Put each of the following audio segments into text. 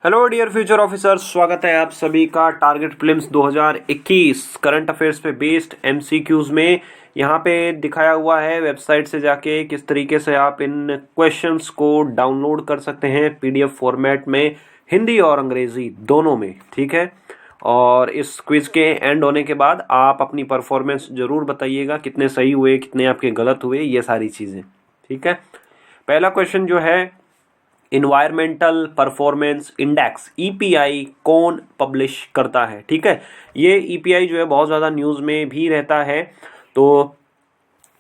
Hello dear future officers, स्वागत है आप सभी का टारगेट प्रीलिम्स 2021 करंट अफेयर्स पे बेस्ड एमसीक्यूज में। यहाँ पे दिखाया हुआ है वेबसाइट से जाके किस तरीके से आप इन क्वेश्चंस को डाउनलोड कर सकते हैं पीडीएफ फॉर्मेट में, हिंदी और अंग्रेजी दोनों में। ठीक है, और इस क्विज के एंड होने के बाद आप अपनी परफॉर्मेंस जरूर बताइएगा, कितने सही हुए, कितने आपके गलत हुए, ये सारी चीज़ें। ठीक है, पहला क्वेश्चन जो है, इन्वायरमेंटल परफॉर्मेंस इंडेक्स ईपीआई कौन पब्लिश करता है। ठीक है, ये ईपीआई जो है बहुत ज़्यादा न्यूज़ में भी रहता है, तो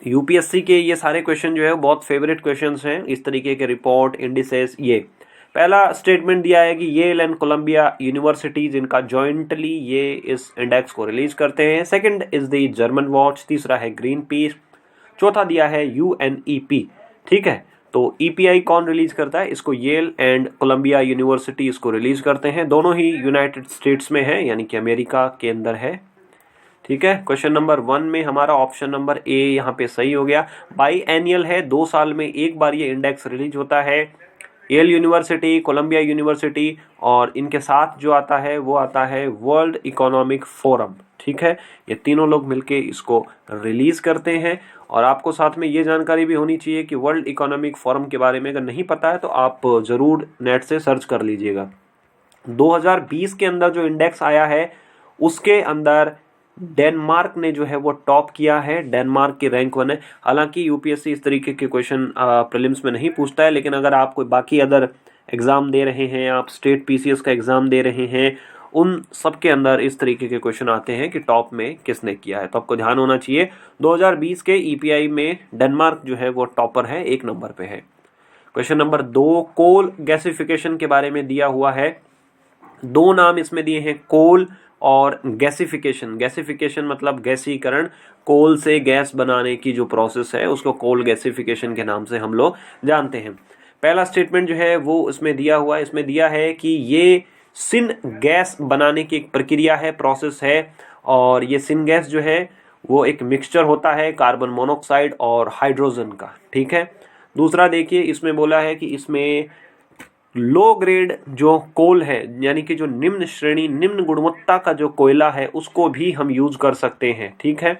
यूपीएससी के ये सारे क्वेश्चन जो है बहुत फेवरेट क्वेश्चंस हैं, इस तरीके के रिपोर्ट इंडिसेस। ये पहला स्टेटमेंट दिया है कि येल एंड कोलंबिया यूनिवर्सिटीज इनका जॉइंटली ये इस इंडेक्स को रिलीज करते हैं। Second is the German watch, तीसरा है ग्रीन पीस, चौथा दिया है यूएनईपी। ठीक है, तो ईपीआई कौन रिलीज करता है, इसको येल एंड कोलंबिया यूनिवर्सिटी इसको रिलीज करते हैं। दोनों ही यूनाइटेड स्टेट्स में है, यानी कि अमेरिका के अंदर है। ठीक है, क्वेश्चन नंबर 1 में हमारा ऑप्शन नंबर ए यहाँ पे सही हो गया। बाई एनुअल है, 2 साल में एक बार ये इंडेक्स रिलीज होता है। येल यूनिवर्सिटी, कोलंबिया यूनिवर्सिटी और इनके साथ जो आता है वो आता है वर्ल्ड इकोनॉमिक फोरम। ठीक है, ये तीनों लोग मिलके इसको रिलीज करते हैं। और आपको साथ में ये जानकारी भी होनी चाहिए कि वर्ल्ड इकोनॉमिक फोरम के बारे में अगर नहीं पता है तो आप जरूर नेट से सर्च कर लीजिएगा। 2020 के अंदर जो इंडेक्स आया है उसके अंदर डेनमार्क ने जो है वो टॉप किया है, डेनमार्क की रैंक 1 है। हालांकि यूपीएससी इस तरीके के क्वेश्चन प्रीलिम्स में नहीं पूछता है, लेकिन अगर आप कोई बाकी अदर एग्जाम दे रहे हैं, आप स्टेट पीसीएस का एग्जाम दे रहे हैं, उन सब के अंदर इस तरीके के क्वेश्चन आते हैं कि टॉप में किसने किया है, तो आपको ध्यान होना चाहिए। 2020 के ईपीआई में डेनमार्क जो है वो टॉपर है, 1 नंबर पे है। क्वेश्चन नंबर 2, कोल गैसिफिकेशन के बारे में दिया हुआ है। 2 नाम इसमें दिए हैं, कोल और गैसिफिकेशन। गैसिफिकेशन मतलब गैसीकरण, कोल से गैस बनाने की जो प्रोसेस है उसको कोल गैसिफिकेशन के नाम से हम लोग जानते हैं। पहला स्टेटमेंट जो है वो इसमें दिया हुआ है, इसमें दिया है कि ये सिन गैस बनाने की एक प्रक्रिया है, प्रोसेस है। और ये सिन गैस जो है वो एक मिक्सचर होता है कार्बन मोनोऑक्साइड और हाइड्रोजन का। ठीक है, दूसरा देखिए, इसमें बोला है कि इसमें लो ग्रेड जो कोल है, यानी कि जो निम्न श्रेणी, निम्न गुणवत्ता का जो कोयला है उसको भी हम यूज कर सकते हैं। ठीक है,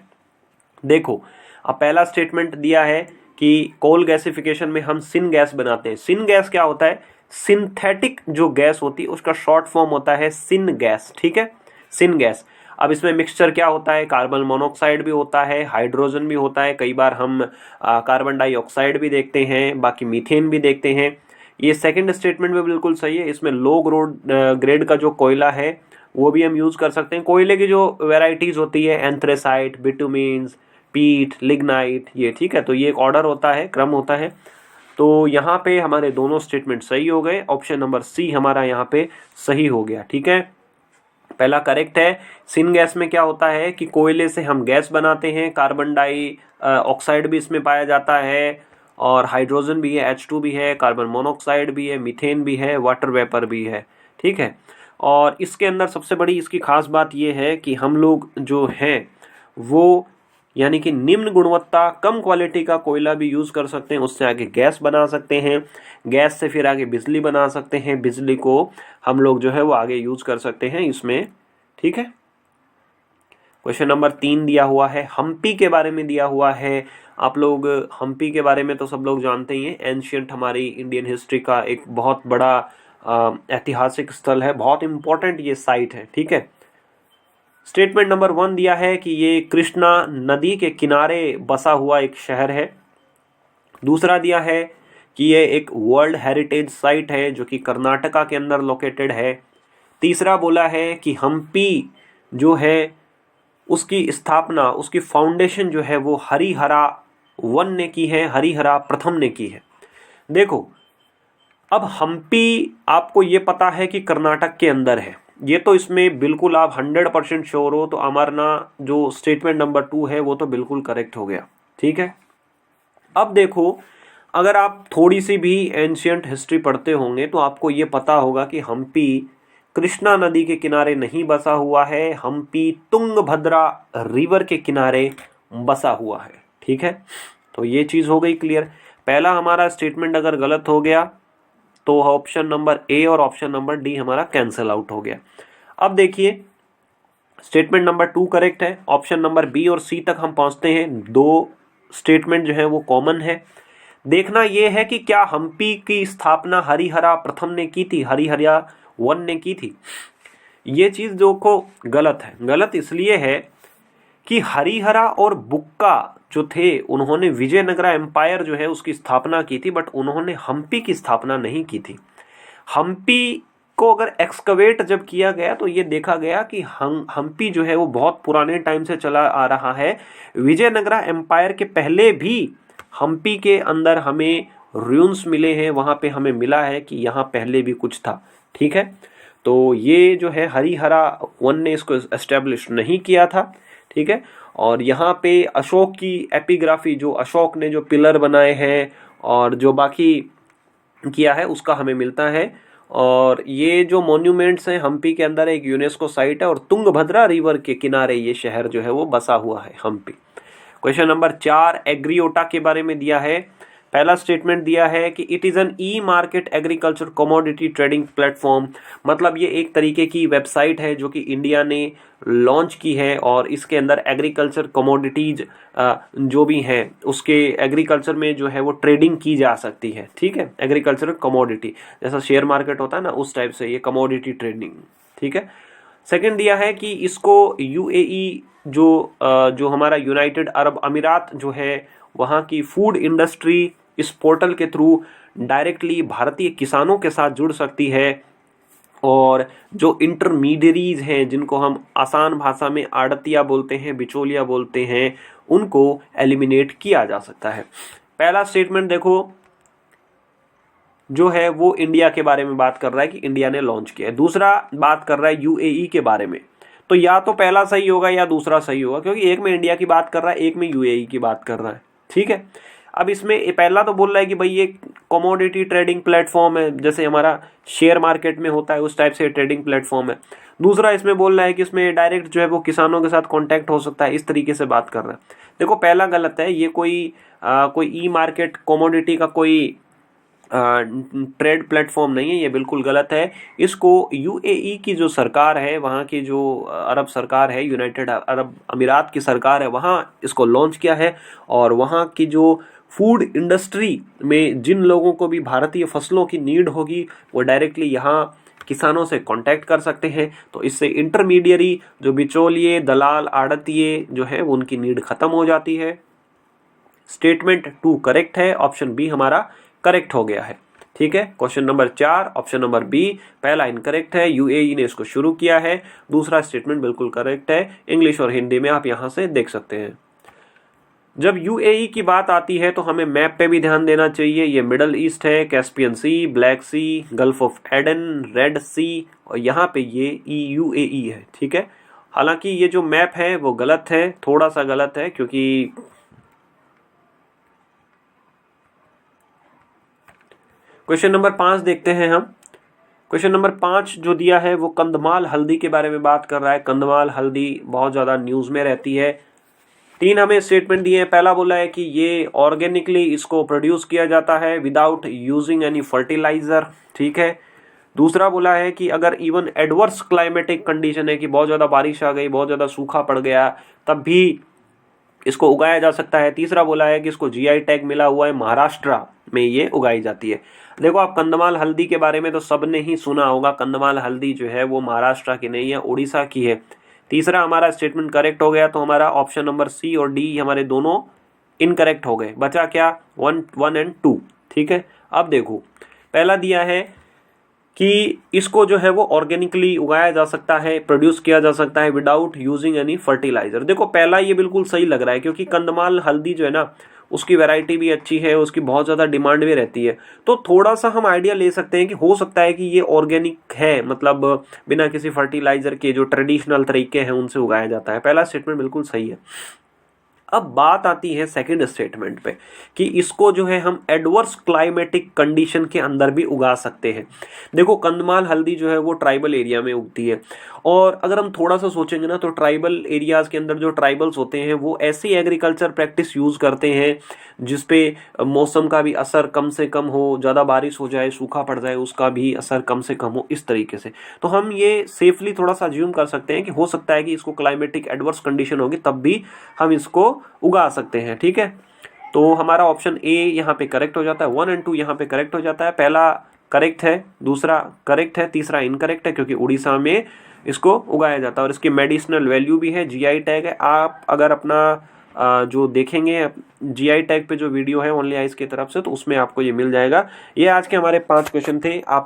देखो अब पहला स्टेटमेंट दिया है कि कोल गैसिफिकेशन में हम सिन गैस बनाते हैं। सिन गैस क्या होता है, सिंथेटिक जो गैस होती है उसका शॉर्ट फॉर्म होता है सिन गैस। ठीक है, सिन गैस। अब इसमें मिक्सचर क्या होता है, कार्बन मोनोऑक्साइड भी होता है, हाइड्रोजन भी होता है, कई बार हम कार्बन डाइऑक्साइड भी देखते हैं, बाकी मीथेन भी देखते हैं। ये सेकंड स्टेटमेंट में बिल्कुल सही है। इसमें लो ग्रेड का जो कोयला है वो भी हम यूज कर सकते हैं। कोयले की जो वेराइटीज होती है, एंथ्रेसाइट, बिटुमेन्स, पीट, लिग्नाइट, ये। ठीक है, तो ये एक ऑर्डर होता है, क्रम होता है। तो यहाँ पे हमारे दोनों स्टेटमेंट सही हो गए, ऑप्शन नंबर सी हमारा यहाँ पे सही हो गया। ठीक है, पहला करेक्ट है। सिन गैस में क्या होता है कि कोयले से हम गैस बनाते हैं, कार्बन डाई ऑक्साइड भी इसमें पाया जाता है, और हाइड्रोजन भी है, H2 भी है, कार्बन मोनोऑक्साइड भी है, मीथेन भी है, वाटर वेपर भी है। ठीक है, और इसके अंदर सबसे बड़ी इसकी खास बात यह है कि हम लोग जो हैं वो यानी कि निम्न गुणवत्ता, कम क्वालिटी का कोयला भी यूज कर सकते हैं, उससे आगे गैस बना सकते हैं, गैस से फिर आगे बिजली बना सकते हैं, बिजली को हम लोग जो है वो आगे यूज कर सकते हैं इसमें। ठीक है, क्वेश्चन नंबर 3 दिया हुआ है, हम्पी के बारे में दिया हुआ है। आप लोग हम्पी के बारे में तो सब लोग जानते ही हैं, एंशियंट हमारी इंडियन हिस्ट्री का एक बहुत बड़ा ऐतिहासिक स्थल है, बहुत इंपॉर्टेंट ये साइट है। ठीक है, स्टेटमेंट नंबर 1 दिया है कि ये कृष्णा नदी के किनारे बसा हुआ एक शहर है। दूसरा दिया है कि ये एक वर्ल्ड हेरिटेज साइट है जो कि कर्नाटका के अंदर लोकेटेड है। तीसरा बोला है कि हम्पी जो है उसकी स्थापना, उसकी फाउंडेशन जो है वो हरिहरा 1 ने की है, हरिहरा प्रथम ने की है। देखो, अब हम्पी आपको ये पता है कि कर्नाटक के अंदर है, ये तो इसमें बिल्कुल आप 100% श्योर हो, तो हमारा जो स्टेटमेंट नंबर 2 है वो तो बिल्कुल करेक्ट हो गया। ठीक है, अब देखो, अगर आप थोड़ी सी भी एंशियंट हिस्ट्री पढ़ते होंगे तो आपको ये पता होगा कि हम्पी कृष्णा नदी के किनारे नहीं बसा हुआ है, हम्पी तुंगभद्रा रिवर के किनारे बसा हुआ है। ठीक है, तो ये चीज हो गई क्लियर। पहला हमारा स्टेटमेंट अगर गलत हो गया तो ऑप्शन नंबर ए और ऑप्शन नंबर डी हमारा कैंसिल आउट हो गया। अब देखिए स्टेटमेंट नंबर 2 करेक्ट है। ऑप्शन नंबर बी और सी तक हम पहुंचते हैं। 2 स्टेटमेंट जो है वो कॉमन है। देखना यह है कि क्या हम्पी की स्थापना हरिहरा प्रथम ने की थी, हरिहरा 1 ने की थी। ये चीज जो को गलत है। गलत इसलिए है कि हरिहरा और बुक्का जो थे उन्होंने विजयनगरा एम्पायर जो है उसकी स्थापना की थी, बट उन्होंने हम्पी की स्थापना नहीं की थी। हम्पी को अगर एक्सकवेट जब किया गया तो ये देखा गया कि हम्पी जो है वो बहुत पुराने टाइम से चला आ रहा है। विजयनगरा एम्पायर के पहले भी हम्पी के अंदर हमें रूइंस मिले हैं, वहां पे हमें मिला है कि यहाँ पहले भी कुछ था। ठीक है, तो ये जो है हरिहरा 1 ने इसको एस्टेब्लिश नहीं किया था। ठीक है, और यहाँ पे अशोक की एपिग्राफी, जो अशोक ने जो पिलर बनाए हैं और जो बाकी किया है उसका हमें मिलता है। और ये जो मॉन्यूमेंट्स हैं हम्पी के अंदर एक यूनेस्को साइट है और तुंगभद्रा रिवर के किनारे ये शहर जो है वो बसा हुआ है हम्पी। क्वेश्चन नंबर 4 एग्रीओटा के बारे में दिया है। पहला स्टेटमेंट दिया है कि it is an e market agriculture commodity trading platform, मतलब ये एक तरीके की वेबसाइट है जो कि इंडिया ने लॉन्च की है और इसके अंदर एग्रीकल्चर कमोडिटीज जो भी हैं उसके एग्रीकल्चर में जो है वो ट्रेडिंग की जा सकती है। ठीक है, एग्रीकल्चर कमोडिटी जैसा शेयर मार्केट होता है ना, उस टाइप से ये कमोडिटी ट्रेडिंग। ठीक है, सेकंड दिया है कि इसको यूएई जो हमारा यूनाइटेड अरब अमीरात जो है वहाँ की फूड इंडस्ट्री इस पोर्टल के थ्रू डायरेक्टली भारतीय किसानों के साथ जुड़ सकती है और जो इंटरमीडियरीज हैं जिनको हम आसान भाषा में आड़तिया बोलते हैं, बिचौलिया बोलते हैं, उनको एलिमिनेट किया जा सकता है। पहला स्टेटमेंट देखो जो है वो इंडिया के बारे में बात कर रहा है कि इंडिया ने लॉन्च किया है। दूसरा बात कर रहा है यूएई के बारे में, तो या तो पहला सही होगा या दूसरा सही होगा, क्योंकि एक में इंडिया की बात कर रहा है, एक में यूएई की बात कर रहा है। ठीक है, अब इसमें पहला तो बोल रहा है कि भाई ये कमोडिटी ट्रेडिंग प्लेटफॉर्म है, जैसे हमारा शेयर मार्केट में होता है उस टाइप से ट्रेडिंग प्लेटफॉर्म है। दूसरा इसमें बोल रहा है कि इसमें डायरेक्ट जो है वो किसानों के साथ कांटेक्ट हो सकता है, इस तरीके से बात कर रहा है। देखो पहला गलत है, ये कोई ई मार्केट कमोडिटी का कोई ट्रेड प्लेटफॉर्म नहीं है, ये बिल्कुल गलत है। इसको यूएई की जो सरकार है, वहाँ की जो अरब सरकार है, यूनाइटेड अरब अमीरात की सरकार है, वहाँ इसको लॉन्च किया है और वहाँ की जो फूड इंडस्ट्री में जिन लोगों को भी भारतीय फसलों की नीड होगी वो डायरेक्टली यहाँ किसानों से कांटेक्ट कर सकते हैं। तो इससे इंटरमीडियरी जो बिचौलिए, दलाल, आड़तिए जो है वो उनकी नीड खत्म हो जाती है। स्टेटमेंट 2 करेक्ट है, ऑप्शन बी हमारा करेक्ट हो गया है। ठीक है, question number 4 option number B पहला इनकरेक्ट है, यूएई ने इसको शुरू किया है। दूसरा स्टेटमेंट बिल्कुल करेक्ट है, इंग्लिश और हिंदी में आप यहां से देख सकते हैं। जब यूएई की बात आती है तो हमें मैप पे भी ध्यान देना चाहिए। ये मिडल ईस्ट है, Caspian Sea, Black Sea, Gulf of Aden, Red Sea, और यहाँ पे ये यूएई है। ठीक है, हालांकि ये जो मैप है वो गलत है, थोड़ा सा गलत है, क्योंकि क्वेश्चन नंबर 5 देखते हैं हम। क्वेश्चन नंबर 5 जो दिया है वो कंधमाल हल्दी के बारे में बात कर रहा है। कंधमाल हल्दी बहुत ज़्यादा न्यूज़ में रहती है। 3 हमें स्टेटमेंट दिए हैं। पहला बोला है कि ये ऑर्गेनिकली इसको प्रोड्यूस किया जाता है विदाउट यूजिंग एनी फर्टिलाइजर। ठीक है, दूसरा बोला है कि अगर इवन एडवर्स क्लाइमेटिक कंडीशन है कि बहुत ज़्यादा बारिश आ गई, बहुत ज़्यादा सूखा पड़ गया, तब भी इसको उगाया जा सकता है। तीसरा बोला है कि इसको जीआई टैग मिला हुआ है, महाराष्ट्र में ये उगाई जाती है। देखो आप कंधमाल हल्दी के बारे में तो सबने ही सुना होगा। कंधमाल हल्दी जो है वो महाराष्ट्र की नहीं है, उड़ीसा की है। तीसरा हमारा स्टेटमेंट करेक्ट हो गया, तो हमारा ऑप्शन नंबर सी और डी हमारे दोनों इनकरेक्ट हो गए। बचा क्या 1 एंड 2। ठीक है, अब देखो पहला दिया है कि इसको जो है वो ऑर्गेनिकली उगाया जा सकता है, प्रोड्यूस किया जा सकता है विदाउट यूजिंग एनी फर्टिलाइजर। देखो पहला ये बिल्कुल सही लग रहा है, क्योंकि कंधमाल हल्दी जो है ना उसकी वैरायटी भी अच्छी है, उसकी बहुत ज़्यादा डिमांड भी रहती है। तो थोड़ा सा हम आइडिया ले सकते हैं कि हो सकता है कि ये ऑर्गेनिक है, मतलब बिना किसी फर्टिलाइजर के जो ट्रेडिशनल तरीके हैं उनसे उगाया जाता है। पहला स्टेटमेंट बिल्कुल सही है। अब बात आती है सेकंड स्टेटमेंट पे कि इसको जो है हम एडवर्स क्लाइमेटिक कंडीशन के अंदर भी उगा सकते हैं। देखो कंधमाल हल्दी जो है वो ट्राइबल एरिया में उगती है, और अगर हम थोड़ा सा सोचेंगे ना तो ट्राइबल एरियाज के अंदर जो ट्राइबल्स होते हैं वो ऐसी एग्रीकल्चर प्रैक्टिस यूज करते हैं जिसपे मौसम का भी असर कम से कम हो, ज़्यादा बारिश हो जाए, सूखा पड़ जाए, उसका भी असर कम से कम हो, इस तरीके से। तो हम ये सेफली थोड़ा सा अज्यूम कर सकते हैं कि हो सकता है कि इसको क्लाइमेटिक एडवर्स कंडीशन होगी तब भी हम इसको उगा सकते हैं। ठीक है, तो हमारा ऑप्शन ए यहाँ पे करेक्ट हो जाता है, 1 और 2 यहाँ पे करेक्ट हो जाता है। पहला करेक्ट है, दूसरा करेक्ट है, तीसरा इनकरेक्ट है क्योंकि उड़ीसा में इसको उगाया जाता है और इसकी मेडिसिनल वैल्यू भी है, जीआई टैग है। आप अगर अपना जो देखेंगे जीआई टैग पे जो वीडियो है ओनली आइज की तरफ से, तो उसमें आपको ये मिल जाएगा। ये आज के हमारे 5 क्वेश्चन थे। आपको